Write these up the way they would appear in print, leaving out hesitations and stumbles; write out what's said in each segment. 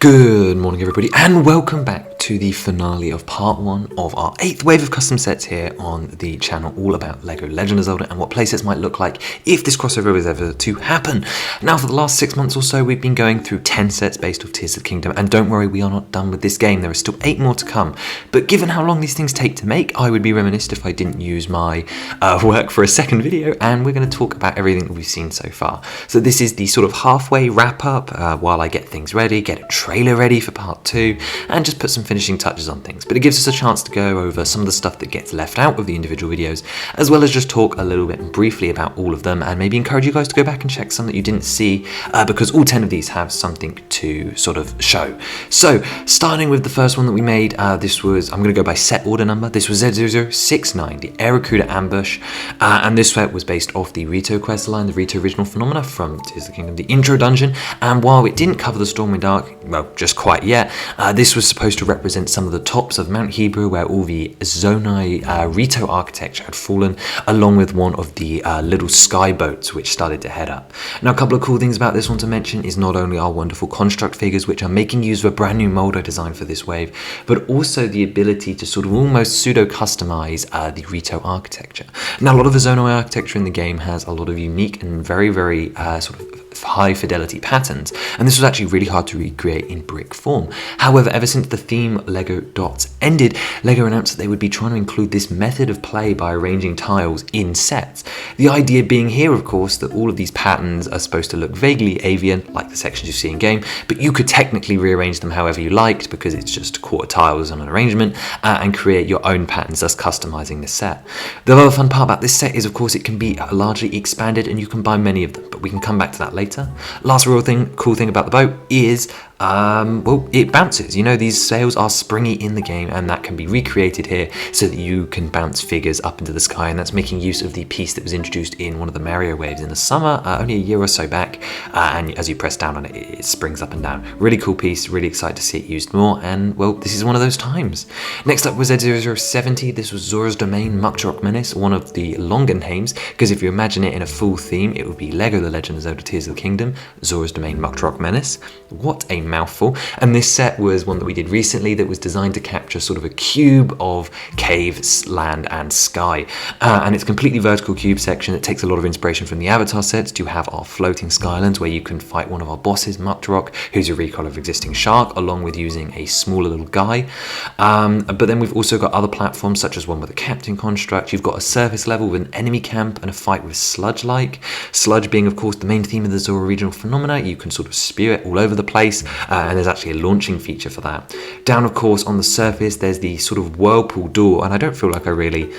Good morning everybody and welcome back to the finale of part 1 of our 8th wave of custom sets here on the channel, all about LEGO Legend of Zelda and what playsets might look like if this crossover was ever to happen. Now for the last 6 months or so we've been going through 10 sets based off Tears of the Kingdom, and don't worry, we are not done with this game, there are still 8 more to come. But given how long these things take to make, I would be remiss if I didn't use my work for a second video, and we're going to talk about everything that we've seen so far. So this is the sort of halfway wrap up while I get things ready, get a trailer ready for part 2, and just put some finishing touches on things. But it gives us a chance to go over some of the stuff that gets left out of the individual videos, as well as just talk a little bit briefly about all of them, and maybe encourage you guys to go back and check some that you didn't see, because all 10 of these have something to sort of show. So starting with the first one that we made, this was, I'm going to go by set order number, this was Z0069, the Aerocuda Ambush, and this set was based off the Rito quest line, the Rito original phenomena from Tears of the Kingdom, the intro dungeon, and while it didn't cover the Stormwind Arc, well, just quite yet, this was supposed to represent some of the tops of Mount Hebrew where all the Zonai Rito architecture had fallen, along with one of the little sky boats which started to head up. Now a couple of cool things about this one to mention is not only our wonderful construct figures which are making use of a brand new mold I designed for this wave, but also the ability to sort of almost pseudo customize the Rito architecture. Now a lot of the Zonai architecture in the game has a lot of unique and very sort of high fidelity patterns, and this was actually really hard to recreate in brick form. However, ever since the theme LEGO Dots ended, LEGO announced that they would be trying to include this method of play by arranging tiles in sets. The idea being here, of course, that all of these patterns are supposed to look vaguely avian, like the sections you see in game, but you could technically rearrange them however you liked because it's just quarter tiles on an arrangement, and create your own patterns, thus customizing the set. The other fun part about this set is, of course, it can be largely expanded and you can buy many of them, but we can come back to that later. Last cool thing about the boat is, well, it bounces. You know, these sails are springy in the game, and that can be recreated here so that you can bounce figures up into the sky, and that's making use of the piece that was introduced in one of the Mario waves in the summer, only a year or so back, and as you press down on it, it springs up and down. Really cool piece, really excited to see it used more, and well, this is one of those times. Next up was Z0070, this was Zora's Domain Muktarok Menace, one of the longer names, because if you imagine it in a full theme, it would be LEGO The Legend of Zelda Tears of the Kingdom, Zora's Domain Muktarok Menace. What a mouthful. And this set was one that we did recently that was designed to capture sort of a cube of caves, land and sky, and it's a completely vertical cube section that takes a lot of inspiration from the Avatar sets. To have our floating skylands where you can fight one of our bosses, Muktarok, who's a recall of existing shark, along with using a smaller little guy, but then we've also got other platforms such as one with a captain construct. You've got a surface level with an enemy camp and a fight with sludge Sludge being of course the main theme of the Zora regional phenomena. You can sort of spew it all over the place, and there's actually a launching feature for that. Down of course on the surface there's the sort of whirlpool door, and I don't feel like I really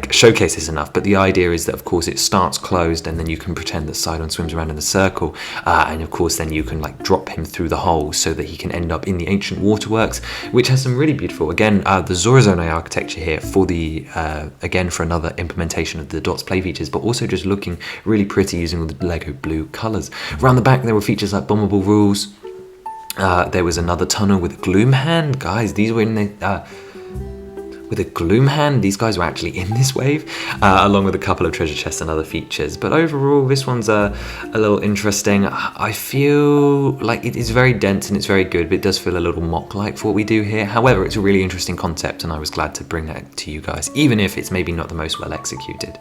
showcase this enough, but the idea is that of course it starts closed and then you can pretend that Sidon swims around in a circle, and of course then you can drop him through the hole so that he can end up in the ancient waterworks, which has some really beautiful, again, the Zora Zonai architecture here for the again for another implementation of the Dots play features, but also just looking really pretty using all the LEGO blue colours. Around the back there were features like bombable rules. There was another tunnel with a gloom hand. Guys, these were in the with a gloom hand. These guys were actually in this wave, along with a couple of treasure chests and other features. But overall, this one's a little interesting. I feel like it is very dense and it's very good, but it does feel a little mock-like for what we do here. However, it's a really interesting concept, and I was glad to bring that to you guys, even if it's maybe not the most well executed.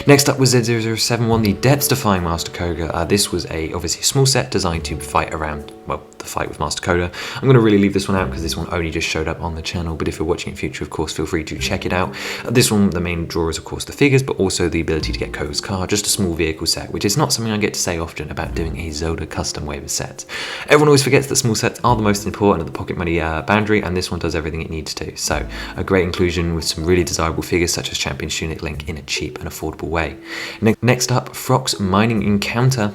Next up was Z0071, the Depth-Defying Master Koga. This was obviously a small set designed to fight around, well, the fight with Master Koga. I'm going to really leave this one out because this one only just showed up on the channel, but if you're watching in future, of course, feel free to check it out. This one, the main draw is of course the figures, but also the ability to get Koga's car, just a small vehicle set, which is not something I get to say often about doing a Zelda custom wave of sets. Everyone always forgets that small sets are the most important at the pocket money boundary, and this one does everything it needs to. So a great inclusion with some really desirable figures such as Champion Tunic Link in a cheap and affordable way. Next up, Frog's Mining Encounter.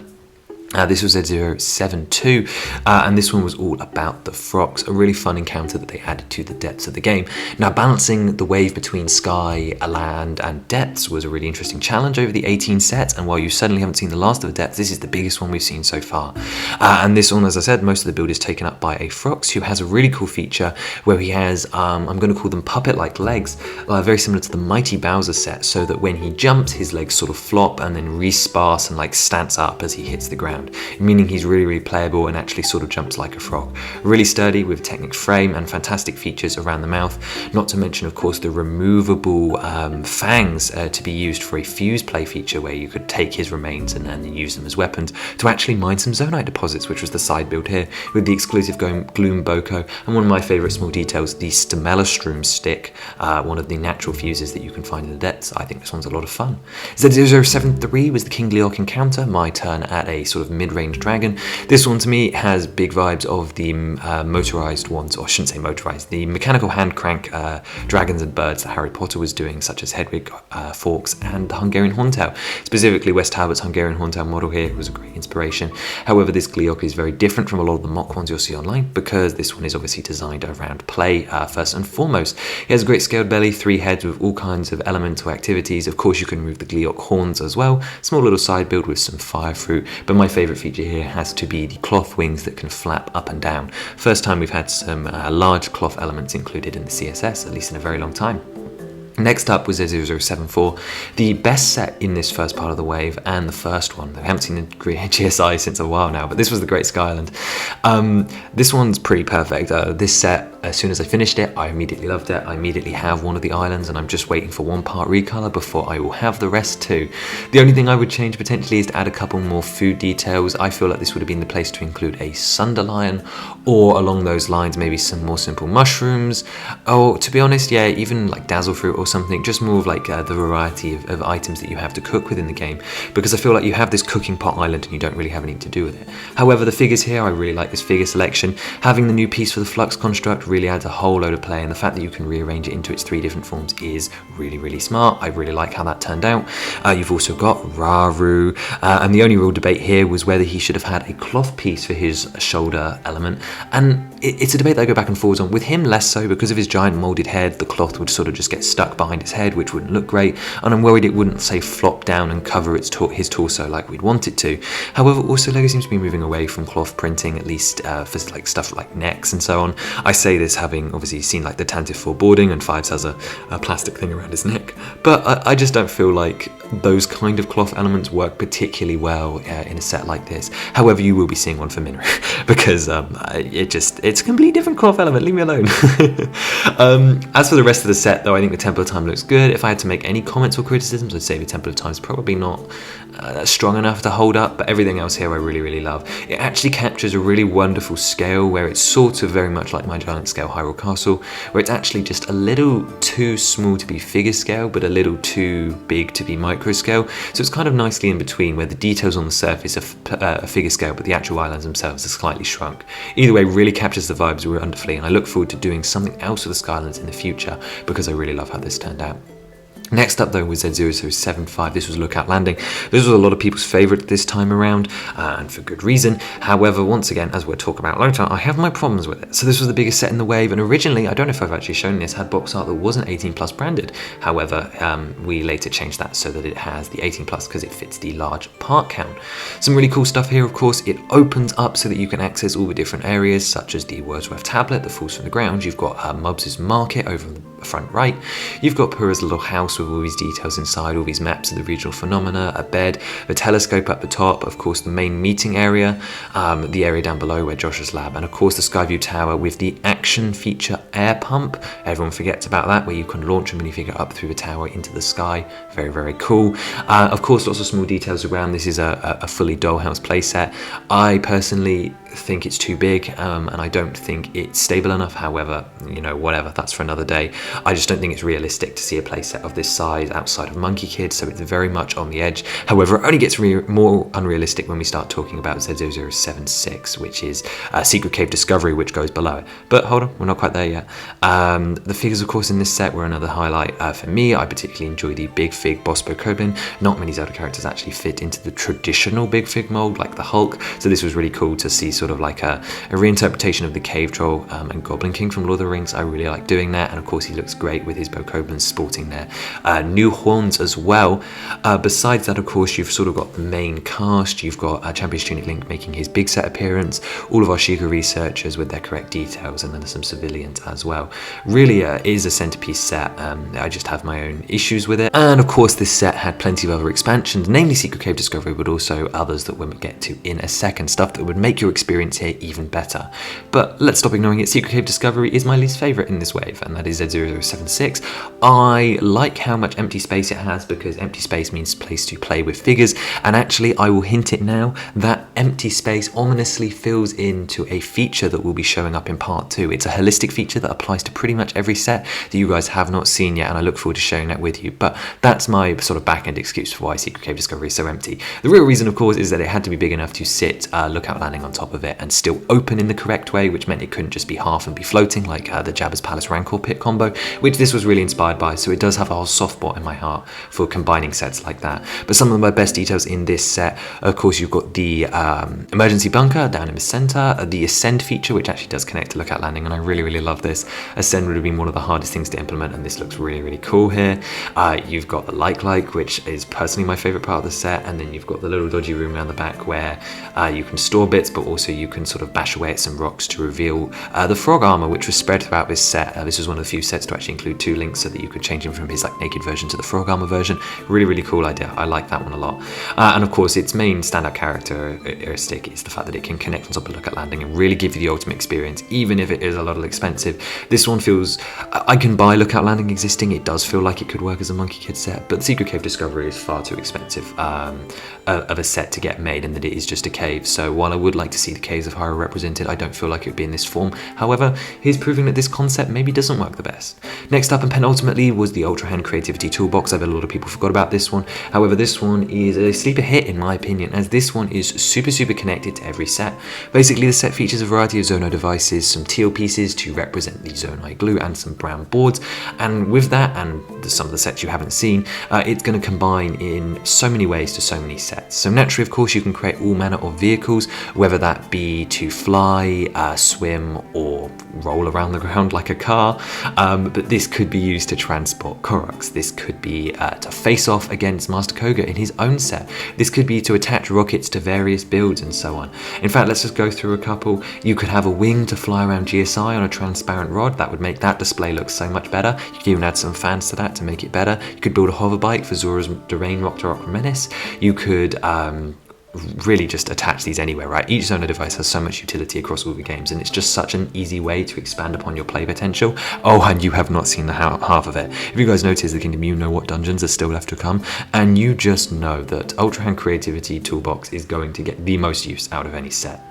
This was Z072, and this one was all about the frogs, a really fun encounter that they added to the depths of the game. Now, balancing the wave between sky, land, and depths was a really interesting challenge over the 18 sets, and while you certainly haven't seen the last of the depths, this is the biggest one we've seen so far. And this one, as I said, most of the build is taken up by a Frox, who has a really cool feature where he has, I'm going to call them puppet-like legs, very similar to the Mighty Bowser set, so that when he jumps, his legs sort of flop and then resparse and stance up as he hits the ground. around, meaning he's really playable and actually sort of jumps like a frog. Really sturdy with Technic frame and fantastic features around the mouth, not to mention of course the removable fangs to be used for a fuse play feature where you could take his remains and then use them as weapons to actually mine some Zonite deposits, which was the side build here with the exclusive Gloom Boko and one of my favourite small details, the Stemellastrum stick, one of the natural fuses that you can find in the depths. I think this one's a lot of fun. Z0073 was the King Leok encounter, my turn at a sort of mid-range dragon. This one to me has big vibes of the motorized ones, or I shouldn't say motorized, the mechanical hand crank dragons and birds that Harry Potter was doing, such as Hedwig, Fawkes and the Hungarian Horntail. Specifically West Talbot's Hungarian Horntail model here was a great inspiration. However, this Gleeok is very different from a lot of the mock ones you'll see online because this one is obviously designed around play first and foremost. He has a great scaled belly, 3 heads with all kinds of elemental activities. Of course you can remove the Gleeok horns as well, small little side build with some fire fruit, but my favourite feature here has to be the cloth wings that can flap up and down. First time we've had some large cloth elements included in the CSS, at least in a very long time. Next up was Z0074, the best set in this first part of the wave and the first one. I haven't seen the GSI since a while now, but this was the Great Skyland. This one's pretty perfect. This set, as soon as I finished it, I immediately loved it. I immediately have one of the islands and I'm just waiting for one part recolor before I will have the rest too. The only thing I would change potentially is to add a couple more food details. I feel like this would have been the place to include a Sunderlion, or along those lines maybe some more simple mushrooms, or to be honest, yeah, even like Dazzle Fruit or something, just more of like the variety of items that you have to cook within the game, because I feel like you have this cooking pot island and you don't really have anything to do with it. However, the figures here, I really like this figure selection. Having the new piece for the Flux construct really adds a whole load of play, and the fact that you can rearrange it into its 3 different forms is really smart. I really like how that turned out. You've also got Raru, and the only real debate here was whether he should have had a cloth piece for his shoulder element, and it's a debate that I go back and forwards on. With him less so, because of his giant moulded head, the cloth would sort of just get stuck behind his head, which wouldn't look great, and I'm worried it wouldn't, say, flop down and cover his torso like we'd want it to. However, also LEGO seems to be moving away from cloth printing, at least for like stuff like necks and so on. I say this having obviously seen like the Tantive 4 boarding, and Fives has a plastic thing around his neck, but I just don't feel like those kind of cloth elements work particularly well in a set like this. However, you will be seeing one for Minru because it's a completely different cloth element, leave me alone. As for the rest of the set though, I think the Temple of Time looks good. If I had to make any comments or criticisms, I'd say the Temple of Time is probably not strong enough to hold up, but everything else here I really love. It actually captures a really wonderful scale where it's sort of very much like my giant scale Hyrule Castle, where it's actually just a little too small to be figure scale, but a little too big to be micro scale. So it's kind of nicely in between, where the details on the surface are figure scale, but the actual islands themselves are slightly shrunk. Either way, really captures the vibes wonderfully, and I look forward to doing something else with the Skylands in the future because I really love how this turned out. Next up though was Z0075, this was Lookout Landing. This was a lot of people's favourite this time around, and for good reason. However, once again, as we'll talk about later, I have my problems with it. So this was the biggest set in the wave, and originally, I don't know if I've actually shown this, had box art that wasn't 18 plus branded. However, we later changed that so that it has the 18 plus because it fits the large part count. Some really cool stuff here, of course. It opens up so that you can access all the different areas, such as the Wordsworth tablet that falls from the ground. You've got Mubs' market over on the front right. You've got Pura's little house with all these details inside, all these maps of the regional phenomena, a bed, a telescope at the top, of course the main meeting area, the area down below where Josh's lab, and of course the Skyview Tower with the action feature air pump. Everyone forgets about that, where you can launch a minifigure up through the tower into the sky. Very cool. Of course, lots of small details around. This is a fully dollhouse playset. I personally think it's too big, and I don't think it's stable enough. However, you know, whatever, that's for another day. I just don't think it's realistic to see a playset of this size outside of Monkey Kid, so it's very much on the edge. However, it only gets more unrealistic when we start talking about Z0076, which is Secret Cave Discovery, which goes below it. But hold on, we're not quite there yet. The figures, of course, in this set were another highlight for me. I particularly enjoy the Big Fig Bospo Koblin. Not many Zelda characters actually fit into the traditional Big Fig mold, like the Hulk, so this was really cool to see sort of like a reinterpretation of the Cave Troll and Goblin King from Lord of the Rings. I really like doing that, and of course he looks great with his Bokoblins sporting their new horns as well. Besides that, of course, you've sort of got the main cast. You've got Champion's Tunic Link making his big set appearance, all of our Sheikah researchers with their correct details, and then there's some civilians as well. Really is a centerpiece set. I just have my own issues with it. And of course this set had plenty of other expansions, namely Secret Cave Discovery, but also others that we'll get to in a second, stuff that would make your experience here even better. But let's stop ignoring it. Secret Cave Discovery is my least favorite in this wave, and that is Z0076. I like how much empty space it has, because empty space means place to play with figures, and actually I will hint it now, that empty space ominously fills into a feature that will be showing up in part 2. It's a holistic feature that applies to pretty much every set that you guys have not seen yet, and I look forward to sharing that with you. But that's my sort of back-end excuse for why Secret Cave Discovery is so empty. The real reason, of course, is that it had to be big enough to sit lookout landing on top of it and still open in the correct way, which meant it couldn't just be half and be floating like the Jabba's Palace Rancor pit combo, which this was really inspired by, so it does have a whole soft spot in my heart for combining sets like that. But some of my best details in this set, of course, you've got the emergency bunker down in the center, the Ascend feature, which actually does connect to lookout landing, and I really love this. Ascend would have been one of the hardest things to implement, and this looks really cool here. You've got the like, which is personally my favorite part of the set, and then you've got the little dodgy room around the back where you can store bits, but also you can sort of bash away at some rocks to reveal the frog armor, which was spread throughout this set. This was one of the few sets to actually include 2 links, so that you could change him from his like naked version to the frog armor version. Really cool idea. I like that one a lot. And of course, its main standout characteristic is the fact that it can connect on top of lookout landing and really give you the ultimate experience, even if it is a little expensive. This one feels, I can buy lookout landing existing. It does feel like it could work as a Monkey Kid set, but Secret Cave Discovery is far too expensive of a set to get made, and that it is just a cave. So while I would like to see the caves of Hyrule represented, I don't feel like it would be in this form. However, here's proving that this concept maybe doesn't work the best. Next up and penultimately was the Ultra Hand Creativity Toolbox. I bet a lot of people forgot about this one. However, this one is a sleeper hit in my opinion, as this one is super connected to every set. Basically, the set features a variety of Zonai devices, some teal pieces to represent the Zonai glue, and some brown boards. And with that, and some of the sets you haven't seen, it's going to combine in so many ways to so many sets. So naturally, of course, you can create all manner of vehicles, whether that be to fly, swim, or roll around the ground like a car. But this could be used to transport Koroks. This could be to face off against Master Koga in his own set. This could be to attach rockets to various builds and so on. In fact, let's just go through a couple. You could have a wing to fly around GSI on a transparent rod. That would make that display look so much better. You could even add some fans to that to make it better. You could build a hover bike for Zora's Dorain Rock to Rock Menace. You could really just attach these anywhere, right? Each Zonai device has so much utility across all the games, and it's just such an easy way to expand upon your play potential. Oh, and you have not seen the half of it. If you guys notice the Kingdom, you know what dungeons are still left to come, and you just know that Ultra Hand Creativity Toolbox is going to get the most use out of any set.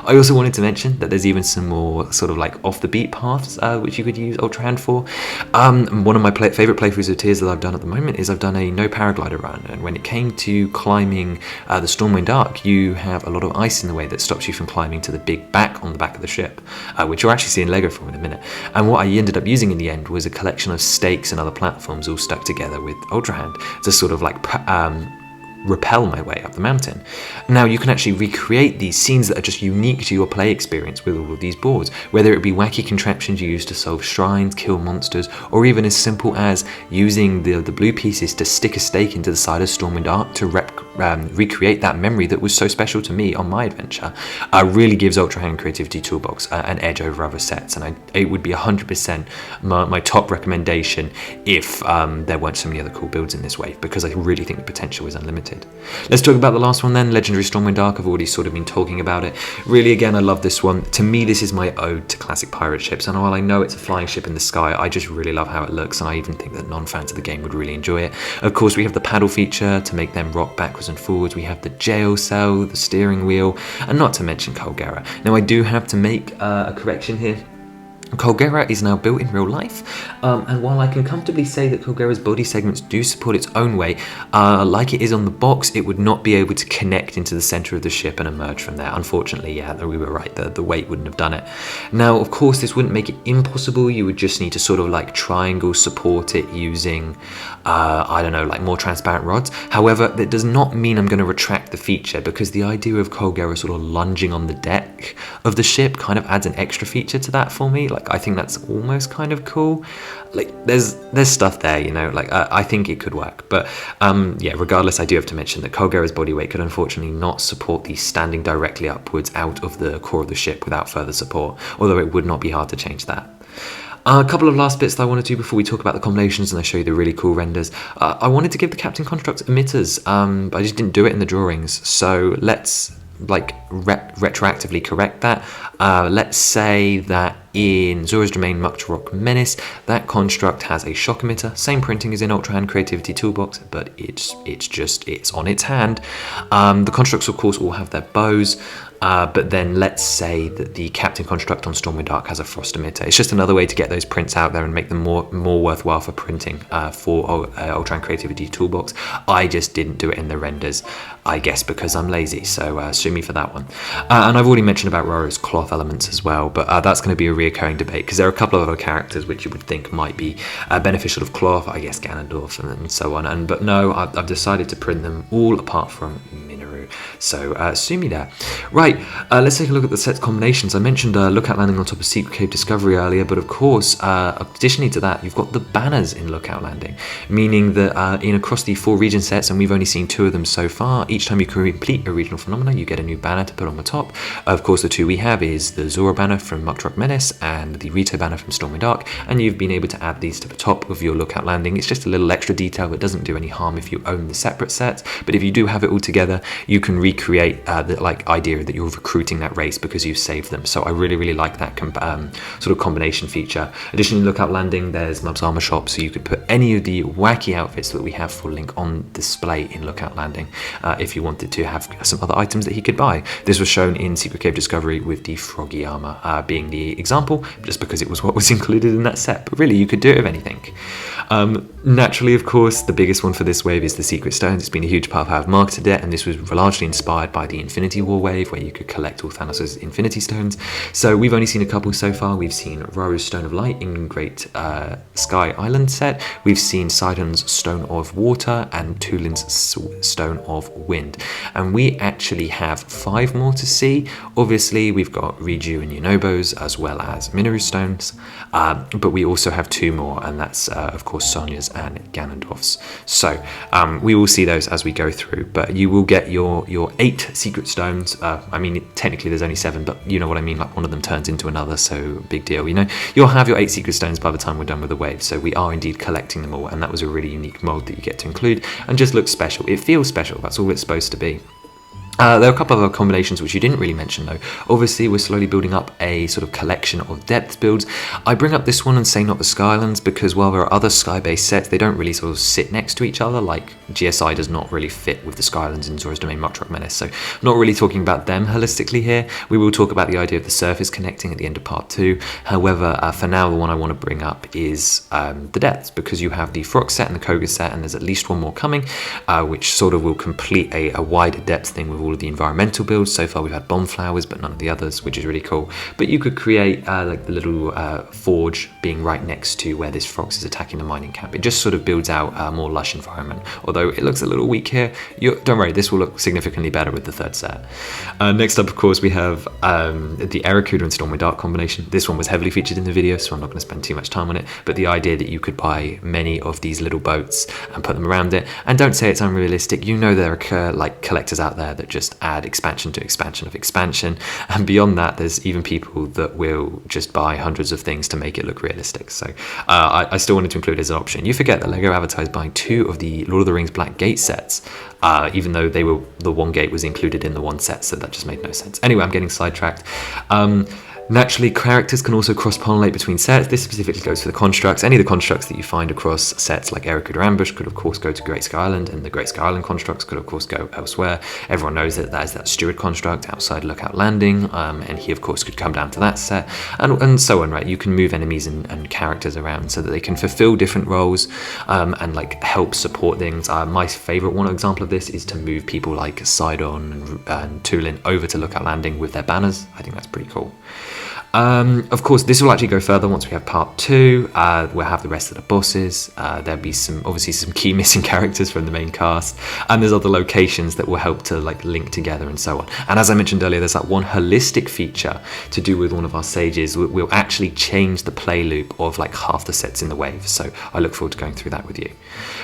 I also wanted to mention that there's even some more sort of like off the beat paths which you could use Ultra Hand for. One of my favourite playthroughs of Tears that I've done at the moment is I've done a no paraglider run, and when it came to climbing the Stormwind Arc, you have a lot of ice in the way that stops you from climbing to the big back on the back of the ship, which you'll actually see in LEGO form in a minute. And what I ended up using in the end was a collection of stakes and other platforms all stuck together with Ultra Hand to sort of like rappel my way up the mountain. Now you can actually recreate these scenes that are just unique to your play experience with all of these boards, whether it be wacky contraptions you use to solve shrines, kill monsters, or even as simple as using the blue pieces to stick a stake into the side of Stormwind Arc to recreate that memory that was so special to me on my adventure. Really gives Ultra Hand Creativity Toolbox an edge over other sets, and it would be 100% my top recommendation if there weren't so many other cool builds in this wave, because I really think the potential is unlimited. Let's talk about the last one then, Legendary Stormwind Arc. I've already sort of been talking about it. Really, again, I love this one. To me, this is my ode to classic pirate ships, and while I know it's a flying ship in the sky, I just really love how it looks, and I even think that non-fans of the game would really enjoy it. Of course, we have the paddle feature to make them rock backwards and forwards. We have the jail cell, the steering wheel, and not to mention Colgera. Now, I do have to make a correction here. Colgera is now built in real life, and while I can comfortably say that Colgera's body segments do support its own way, like it is on the box, it would not be able to connect into the center of the ship and emerge from there. Unfortunately, yeah, we were right, the weight wouldn't have done it. Now, of course, this wouldn't make it impossible. You would just need to sort of like triangle support it using, I don't know, like more transparent rods. However, that does not mean I'm going to retract the feature, because the idea of Colgera sort of lunging on the deck deck of the ship kind of adds an extra feature to that for me. Like, I think that's almost kind of cool. Like, there's stuff there, you know, like I think it could work. But yeah, regardless, I do have to mention that Colgera's body weight could unfortunately not support the standing directly upwards out of the core of the ship without further support, although it would not be hard to change that. A couple of last bits that I want to do before we talk about the combinations and I show you the really cool renders. I wanted to give the Captain Construct emitters, but I just didn't do it in the drawings. So let's like retroactively correct that. Let's say that in Zora's Domain Muck Rock Menace, that construct has a shock emitter, same printing as in Ultra Hand Creativity Toolbox, but it's on its hand. The constructs, of course, all have their bows. But then let's say that the Captain Construct on Stormwind Arc has a frost emitter. It's just another way to get those prints out there and make them more worthwhile for printing for Ultra Hand Creativity Toolbox. I just didn't do it in the renders, I guess because I'm lazy, so sue me for that one. And I've already mentioned about Roro's cloth elements as well, but that's going to be a reoccurring debate because there are a couple of other characters which you would think might be beneficial of cloth, I guess Ganondorf and so on. But no, I've decided to print them all apart from Minoru. So sue me there. Right, let's take a look at the set combinations. I mentioned Lookout Landing on top of Secret Cave Discovery earlier, but of course, additionally to that, you've got the banners in Lookout Landing, meaning that across the 4 region sets, and we've only seen 2 of them so far, each time you complete a regional phenomena, you get a new banner to put on the top. Of course, the 2 we have is the Zora banner from Muck Rock Menace and the Rito banner from Stormwind Arc, and you've been able to add these to the top of your Lookout Landing. It's just a little extra detail that doesn't do any harm if you own the separate sets, but if you do have it all together, you can recreate the idea that you're recruiting that race because you've saved them. So I really like that sort of combination feature. Additionally, Lookout Landing, there's Mub's Armor Shop, so you could put any of the wacky outfits that we have for Link on display in Lookout Landing if you wanted to have some other items that he could buy. This was shown in Secret Cave Discovery with the Froggy armor being the example, just because it was what was included in that set, but really you could do it with anything. Naturally, of course, the biggest one for this wave is the Secret Stones. It's been a huge part of how I've marketed it, and this was largely inspired by the Infinity War wave, where you could collect all Thanos' Infinity Stones. So we've only seen a couple so far. We've seen Roro's Stone of Light in Great Sky Island set. We've seen Sidon's Stone of Water and Tulin's Stone of Wind. And we actually have 5 more to see. Obviously, we've got Riju and Yunobo's, as well as Minoru Stones. But we also have 2 more, and that's, of course, Sonya's and Ganondorf's. So we will see those as we go through, but you will get your 8 secret stones. I mean, technically there's only 7, but you know what I mean, like one of them turns into another, so big deal, you know. You'll have your 8 secret stones by the time we're done with the wave, so we are indeed collecting them all, and that was a really unique mold that you get to include, and just looks special. It feels special, that's all it's supposed to be. There are a couple of other combinations which you didn't really mention though. Obviously, we're slowly building up a sort of collection of depth builds. I bring up this one and say not the Skylands because while there are other sky-based sets, they don't really sort of sit next to each other. Like GSI does not really fit with the Skylands in Zora's Domain Muck Rock Menace, so I'm not really talking about them holistically here. We will talk about the idea of the surface connecting at the end of part 2. However, for now, the one I want to bring up is the depths, because you have the Frog set and the Koga set, and there's at least one more coming, which sort of will complete a wider depth thing with all of the environmental builds. So far we've had bomb flowers, but none of the others, which is really cool. But you could create like the little forge being right next to where this frog is attacking the mining camp. It just sort of builds out a more lush environment, although it looks a little weak here. Don't worry, this will look significantly better with the 3rd set. Next up, of course, we have the Erakuda and Stormwind Arc combination. This one was heavily featured in the video, so I'm not going to spend too much time on it, but the idea that you could buy many of these little boats and put them around it, and don't say it's unrealistic. You know there are like collectors out there that just add expansion to expansion of expansion, and beyond that there's even people that will just buy hundreds of things to make it look realistic. So I still wanted to include it as an option. You forget that LEGO advertised buying 2 of the Lord of the Rings Black Gate sets, even though the one gate was included in the one set, so that just made no sense. Anyway, I'm getting sidetracked. Naturally, characters can also cross-pollinate between sets. This specifically goes for the constructs. Any of the constructs that you find across sets like Erakuda Ambush could of course go to Great Sky Island, and the Great Sky Island constructs could of course go elsewhere. Everyone knows that that is that Steward construct outside Lookout Landing, and he of course could come down to that set, and so on, right? You can move enemies and characters around so that they can fulfill different roles and like help support things. My favourite one example of this is to move people like Sidon and Tulin over to Lookout Landing with their banners. I think that's pretty cool. Of course, this will actually go further once we have part 2. We'll have the rest of the bosses. There'll be obviously some key missing characters from the main cast, and there's other locations that will help to like link together and so on. And as I mentioned earlier, there's that one holistic feature to do with one of our sages. We'll actually change the play loop of like half the sets in the wave, so I look forward to going through that with you.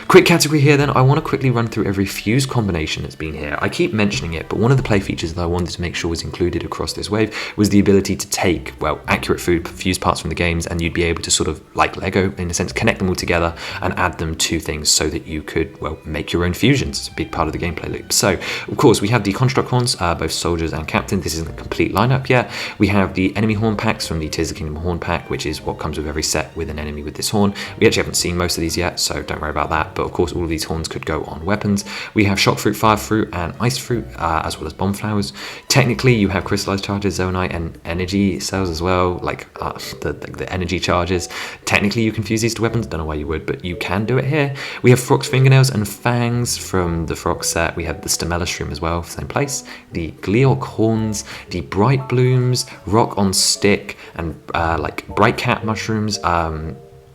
Quick category here then, I want to quickly run through every fuse combination that's been here. I keep mentioning it, but one of the play features that I wanted to make sure was included across this wave was the ability to take, well, accurate fuse parts from the games, and you'd be able to sort of, like Lego in a sense, connect them all together and add them to things so that you could, well, make your own fusions. It's a big part of the gameplay loop. So, of course, we have the construct horns, both soldiers and captain. This isn't a complete lineup yet. We have the enemy horn packs from the Tears of the Kingdom horn pack, which is what comes with every set with an enemy with this horn. We actually haven't seen most of these yet, so don't worry about that. But of course, all of these horns could go on weapons. We have shock fruit, fire fruit, and ice fruit, as well as bomb flowers. Technically, you have crystallized charges, zonite, and energy cells as well, like the energy charges. Technically, you can fuse these to weapons. Don't know why you would, but you can do it here. We have Frog's fingernails and fangs from the Frog set. We have the Stamella shroom as well, same place. The Gleeok horns, the bright blooms, rock on stick, and like bright cat mushrooms.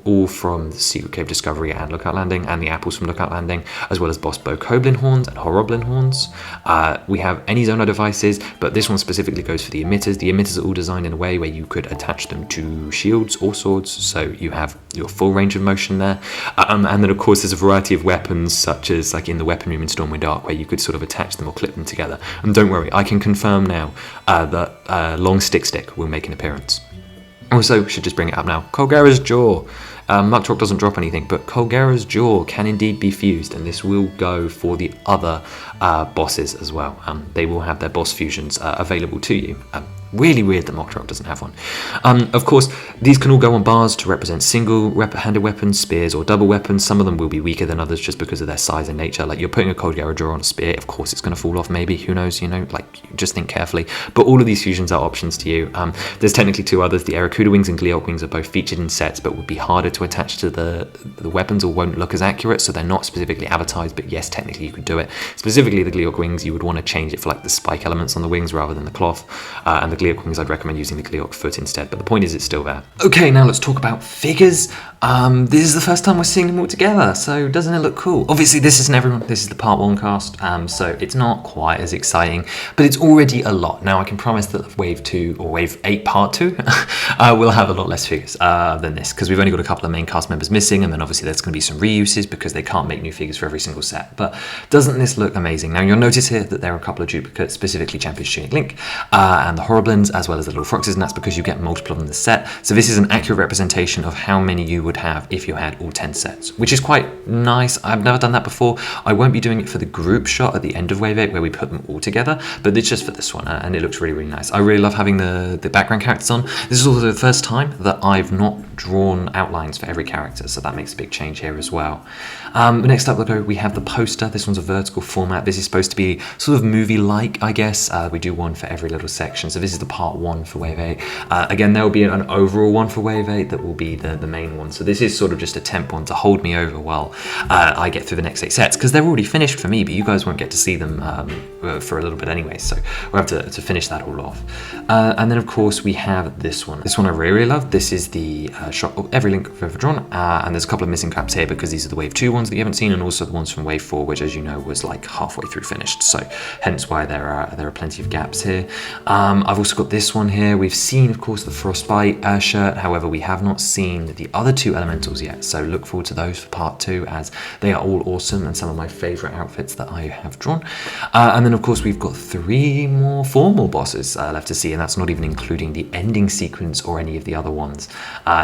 All from the Secret Cave Discovery and Lookout Landing, and the apples from Lookout Landing, as well as Boss Bow Koblin horns and Horoblin horns. We have any Zono devices, but this one specifically goes for the emitters. The emitters are all designed in a way where you could attach them to shields or swords, so you have your full range of motion there. And then of course there's a variety of weapons, such as like in the weapon room in Stormwind Arc, where you could sort of attach them or clip them together. And don't worry, I can confirm now that Long Stick will make an appearance. Also, should just bring it up now, Colgara's Jaw. Muckrock doesn't drop anything, but Colgara's Jaw can indeed be fused, and this will go for the other bosses as well. They will have their boss fusions available to you. Really weird that Muckrock doesn't have one. Of course, these can all go on bars to represent single-handed weapons, spears, or double weapons. Some of them will be weaker than others just because of their size and nature. Like, you're putting a Colgara Jaw on a spear, of course it's going to fall off maybe, who knows, you know, like, just think carefully. But all of these fusions are options to you. There's technically 2 others. The Aracuda wings and Gleeok wings are both featured in sets, but would be harder to attach to the weapons or won't look as accurate, so they're not specifically advertised, but yes, technically you could do it. Specifically the Gleeok wings, you would want to change it for like the spike elements on the wings rather than the cloth, and the Gleeok wings, I'd recommend using the Gleeok foot instead, but the point is it's still there. Okay, now let's talk about figures. This is the first time we're seeing them all together, so doesn't it look cool? Obviously this isn't everyone, this is the part 1 cast, so it's not quite as exciting, but it's already a lot. Now I can promise that wave 2 or wave 8 part 2 will have a lot less figures than this, because we've only got a couple of main cast members missing, and then obviously there's going to be some reuses because they can't make new figures for every single set. But doesn't this look amazing? Now you'll notice here that there are a couple of duplicates, specifically Champions Tunic Link and the Horoblins, as well as the little Froxes, and that's because you get multiple of them in the set. So this is an accurate representation of how many you would have if you had all 10 sets, which is quite nice. I've never done that before. I won't be doing it for the group shot at the end of Wave 8 where we put them all together, but it's just for this one, and it looks really, really nice. I really love having the background characters on. This is also the first time that I've not drawn outlines for every character, so that makes a big change here as well. Next up we have the poster. This one's a vertical format. This is supposed to be sort of movie-like, I guess. We do one for every little section, so this is the part 1 for Wave 8. Again, there will be an overall one for Wave 8 that will be the main one, so this is sort of just a temp one to hold me over while I get through the next 8 sets, because they're already finished for me, but you guys won't get to see them for a little bit anyway, so we'll have to finish that all off. And then of course we have this one. This one I really love. This is the shot of every link I've ever drawn, and there's a couple of missing caps here because these are the Wave 2 ones that you haven't seen, and also the ones from Wave 4, which as you know was like halfway through finished, so hence why there are plenty of gaps here. I've also got this one here. We've seen of course the Frostbite shirt, however we have not seen the other 2 elementals yet, so look forward to those for part 2, as they are all awesome and some of my favourite outfits that I have drawn. And then of course we've got 4 more bosses left to see, and that's not even including the ending sequence or any of the other ones.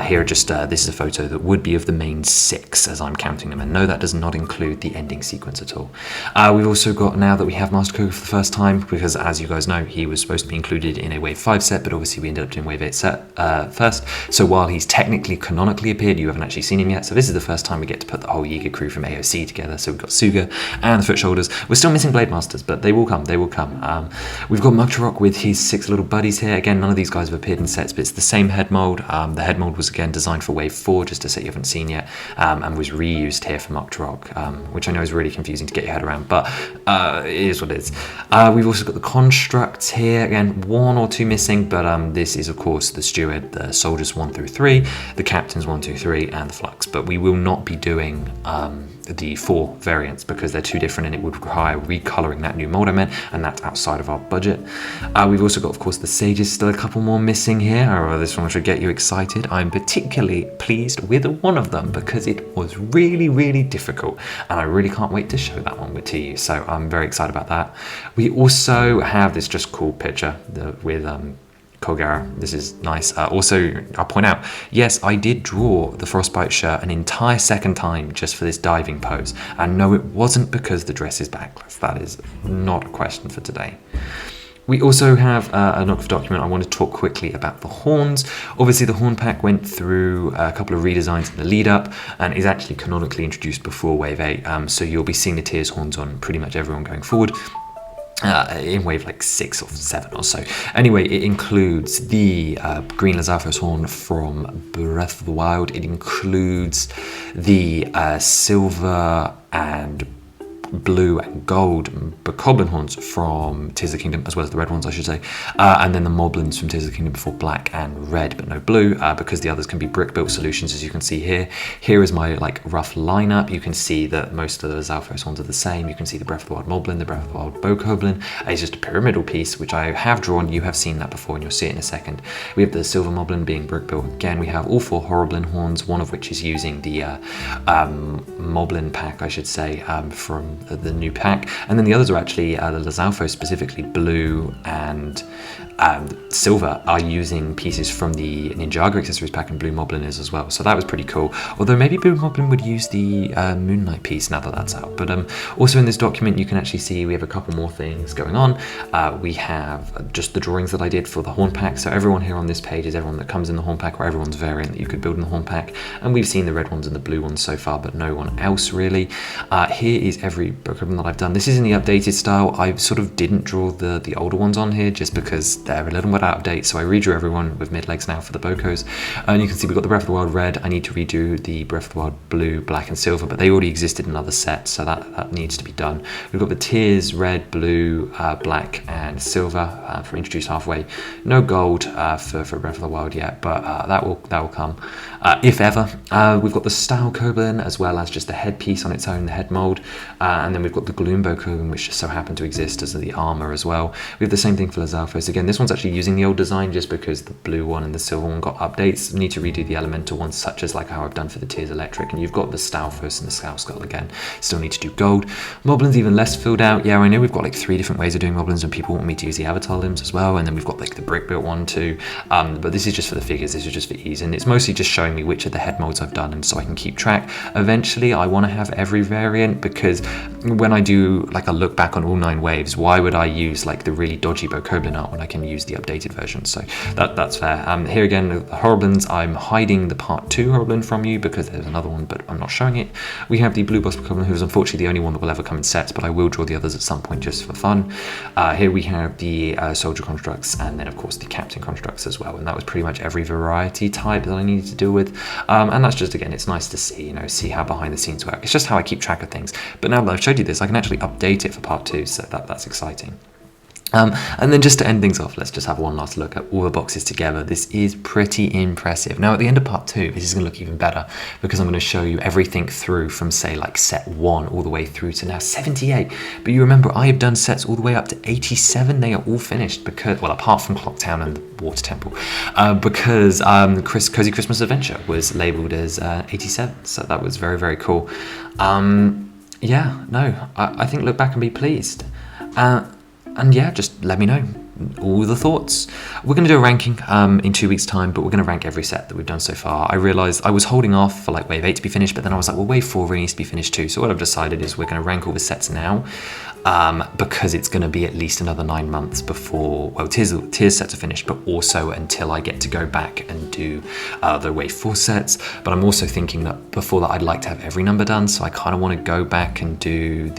Here just this is a photo that would be of the main 6 as I'm counting them, and no, that does not include the ending sequence at all. We've also got, now that we have Master Koga for the first time, because as you guys know he was supposed to be included in a Wave 5 set, but obviously we ended up doing Wave 8 set first, so while he's technically canonically appeared, you haven't actually seen him yet, so this is the first time we get to put the whole Yiga crew from AOC together. So we've got Suga and the Foot Shoulders. We're still missing Blade Masters, but they will come, we've got Mugtarok with his 6 little buddies here. Again, none of these guys have appeared in sets, but it's the same head mold. The head mold was again again designed for Wave 4, just a set you haven't seen yet, and was reused here from Rock, which I know is really confusing to get your head around, but it is what it is. We've also got the constructs here, again, 1 or 2 missing, but this is of course the Steward, the Soldiers 1 through 3, the Captains 1, 2, 3, and the Flux, but we will not be doing the 4 variants because they're too different and it would require recoloring that new mold I meant, and that's outside of our budget. We've also got, of course, the Sages, still a couple more missing here. Oh, this one should get you excited. I'm particularly pleased with one of them because it was really, really difficult, and I really can't wait to show that one to you, so I'm very excited about that. We also have this just cool picture with Kogara. This is nice. Also, I'll point out, yes, I did draw the Frostbite shirt an entire second time just for this diving pose. And no, it wasn't because the dress is backless. That is not a question for today. We also have a Nook document. I want to talk quickly about the horns. Obviously, the horn pack went through a couple of redesigns in the lead up and is actually canonically introduced before Wave 8. So you'll be seeing the Tears horns on pretty much everyone going forward. In wave like 6 or 7 or so. Anyway, it includes the green Lizalfos horn from Breath of the Wild. It includes the silver and blue and gold Bokoblin horns from Tears of the Kingdom, as well as the red ones, I should say, and then the Moblins from Tears of the Kingdom before black and red, but no blue, because the others can be brick built solutions, as you can see here. Here is my like rough lineup. You can see that most of the Zalfos horns are the same. You can see the Breath of the Wild Moblin, the Breath of the Wild Bokoblin. It's just a pyramidal piece, which I have drawn. You have seen that before, and you'll see it in a second. We have the silver Moblin being brick built again. We have all 4 Horriblin horns, one of which is using the Moblin pack, I should say, from the new pack, and then the others are actually the Lizalfos, specifically blue and silver, are using pieces from the Ninjago accessories pack, and blue Moblin is as well, so that was pretty cool. Although maybe blue Moblin would use the Moon Knight piece now that that's out. But also in this document you can actually see we have a couple more things going on. We have just the drawings that I did for the horn pack, so everyone here on this page is everyone that comes in the horn pack, or everyone's variant that you could build in the horn pack, and we've seen the red ones and the blue ones so far, but no one else really. Here is every Bokoblin that I've done. This is in the updated style. I sort of didn't draw the older ones on here just because they're a little bit out of date, so I redrew everyone with mid-legs now for the Bokos. And you can see we've got the Breath of the Wild red. I need to redo the Breath of the Wild blue, black and silver, but they already existed in other sets, so that needs to be done. We've got the Tears red, blue, black and silver for introduced halfway. No gold for Breath of the Wild yet, but that will come if ever. We've got the Style Koblin, as well as just the headpiece on its own, the head mold, and then we've got the Gloom Bokoblin, which just so happened to exist as the armor as well. We have the same thing for Lizalfos. Again, this one's actually using the old design just because the blue one and the silver one got updates. Need to redo the elemental ones, such as like how I've done for the Tears Electric, and you've got the Stalfos and the Scowl Skull again. Still need to do gold. Moblin's even less filled out. Yeah, I know we've got like 3 different ways of doing Moblins, and people want me to use the Avatar limbs as well, and then we've got like the brick built one too, but this is just for the figures. This is just for ease, and it's mostly just showing me which of the head molds I've done, and so I can keep track. Eventually I want to have every variant, because when I do like a look back on all 9 waves, why would I use like the really dodgy Bokoblin art when I can use the updated version? So that's fair. Here again, the Horriblins, I'm hiding the part 2 Horriblin from you because there's another one, but I'm not showing it. We have the Blue Boss Bokoblin, who is unfortunately the only one that will ever come in sets, but I will draw the others at some point just for fun. Here we have the Soldier constructs, and then of course the Captain constructs as well, and that was pretty much every variety type that I needed to deal with. And that's just, again, it's nice to see, see how behind the scenes work. It's just how I keep track of things. But now that I've showed you this, I can actually update it for part 2, so that's exciting. And then just to end things off, let's just have one last look at all the boxes together. This is pretty impressive. Now at the end of part 2, this is going to look even better, because I'm going to show you everything through from, say, like set 1 all the way through to now 78. But you remember, I have done sets all the way up to 87. They are all finished because, well, apart from Clocktown and the Water Temple, because Cozy Christmas Adventure was labelled as 87. So that was very, very cool. Yeah, no, I think look back and be pleased. And yeah, just let me know all the thoughts. We're going to do a ranking in 2 weeks' time, but we're going to rank every set that we've done so far. I realised I was holding off for like Wave 8 to be finished, but then I was like, well, Wave 4 really needs to be finished too. So what I've decided is we're going to rank all the sets now. because it's going to be at least another 9 months before, well, Tears sets are finished, but also until I get to go back and do the Wave 4 sets. But I'm also thinking that before that I'd like to have every number done, so I kind of want to go back and do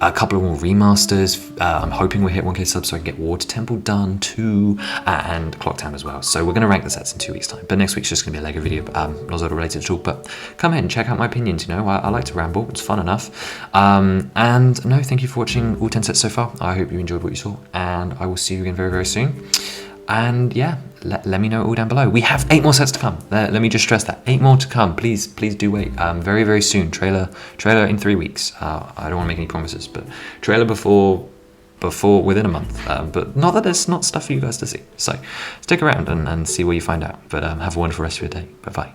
a couple of more remasters. I'm hoping we'll hit 1k subs so I can get Water Temple done too, and Clock Town as well. So we're going to rank the sets in 2 weeks time, but next week's just going to be a LEGO video, not Zelda related at all. But come ahead and check out my opinions, you know, I like to ramble, it's fun enough. And no, thank you for watching all 10 sets so far. I hope you enjoyed what you saw, and I will see you again very, very soon. And yeah, let me know all down below. We have 8 more sets to come. Let me just stress that. 8 more to come. Please do wait. Very, very soon. Trailer in 3 weeks. I don't want to make any promises, but trailer before within a month. But not that there's not stuff for you guys to see. So stick around and see what you find out. But have a wonderful rest of your day. Bye-bye.